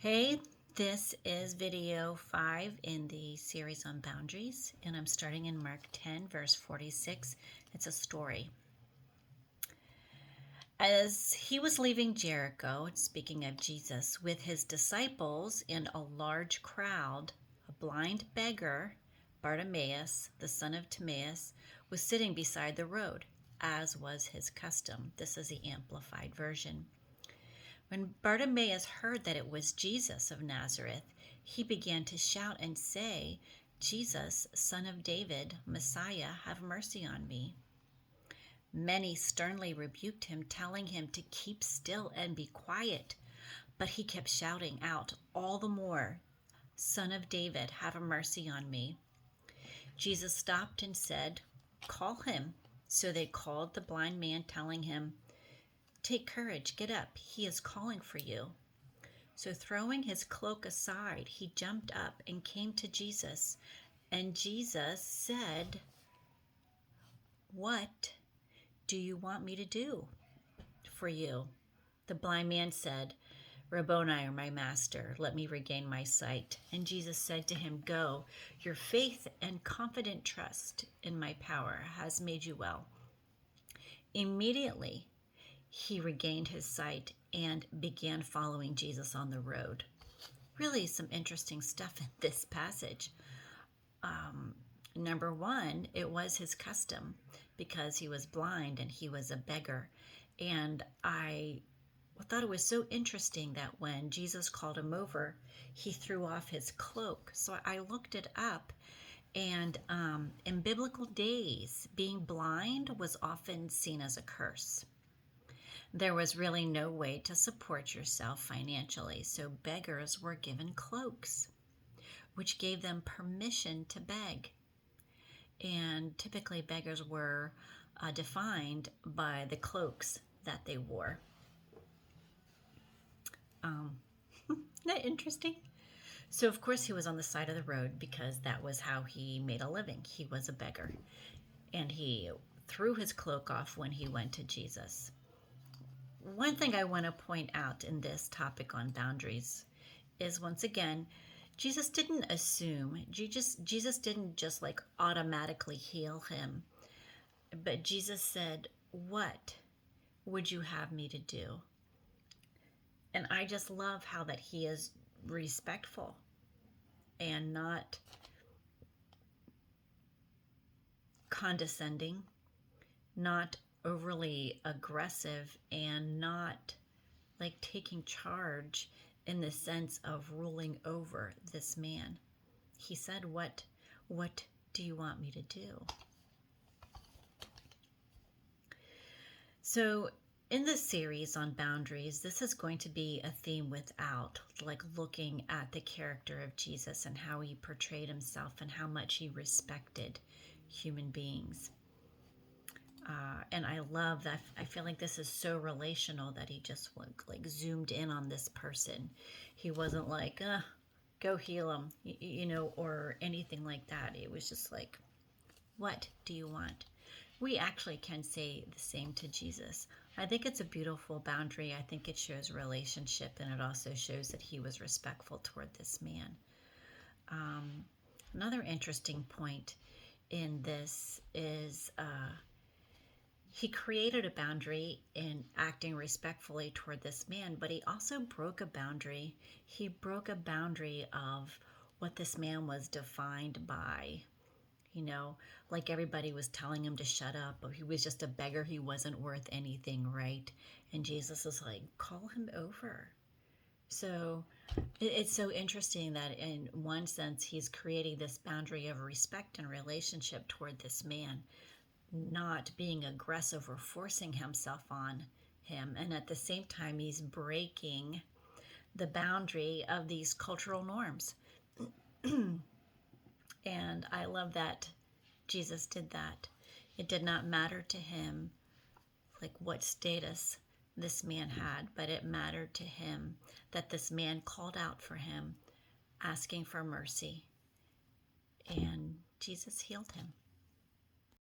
Hey, this is video 5 in the series on boundaries, and I'm starting in Mark 10, verse 46. It's a story. As he was leaving Jericho, speaking of Jesus, with his disciples and a large crowd, a blind beggar, Bartimaeus, the son of Timaeus, was sitting beside the road, as was his custom. This is the Amplified Version. When Bartimaeus heard that it was Jesus of Nazareth, he began to shout and say, "Jesus, son of David, Messiah, have mercy on me." Many sternly rebuked him, telling him to keep still and be quiet. But he kept shouting out all the more, "Son of David, have mercy on me." Jesus stopped and said, "Call him." So they called the blind man, telling him, "Take courage, get up, he is calling for you." So throwing his cloak aside, he jumped up and came to Jesus. And Jesus said, "What do you want me to do for you?" The blind man said, "Rabboni, or my master, let me regain my sight." And Jesus said to him, "Go, your faith and confident trust in my power has made you well." Immediately, he regained his sight and began following Jesus on the road. Really, some interesting stuff in this passage. Number one, it was his custom because he was blind and he was a beggar. And I thought it was so interesting that when Jesus called him over, he threw off his cloak. So I looked it up. And in biblical days, being blind was often seen as a curse. There was really no way to support yourself financially, so beggars were given cloaks, which gave them permission to beg. And typically, beggars were defined by the cloaks that they wore. Isn't that interesting? So, of course, he was on the side of the road because that was how he made a living. He was a beggar. And he threw his cloak off when he went to Jesus. One thing I want to point out in this topic on boundaries is, once again, Jesus didn't assume, Jesus didn't just like automatically heal him, but Jesus said, "What would you have me to do?" And I just love how that he is respectful and not condescending, not overly aggressive, and not like taking charge in the sense of ruling over this man. He said, what do you want me to do?" So in this series on boundaries, this is going to be a theme without, like, looking at the character of Jesus and how he portrayed himself and how much he respected human beings. And I love that. I feel like this is so relational that he just like zoomed in on this person. He wasn't like, go heal him, or anything like that. It was just like, "What do you want?" We actually can say the same to Jesus. I think it's a beautiful boundary. I think it shows relationship, and it also shows that he was respectful toward this man. Another interesting point in this is he created a boundary in acting respectfully toward this man, but he also broke a boundary. He broke a boundary of what this man was defined by. Like everybody was telling him to shut up, but he was just a beggar. He wasn't worth anything, right? And Jesus is like, "Call him over." So it's so interesting that in one sense, he's creating this boundary of respect and relationship toward this man, not being aggressive or forcing himself on him. And at the same time, he's breaking the boundary of these cultural norms. And I love that Jesus did that. It did not matter to him like what status this man had, but it mattered to him that this man called out for him, asking for mercy. And Jesus healed him.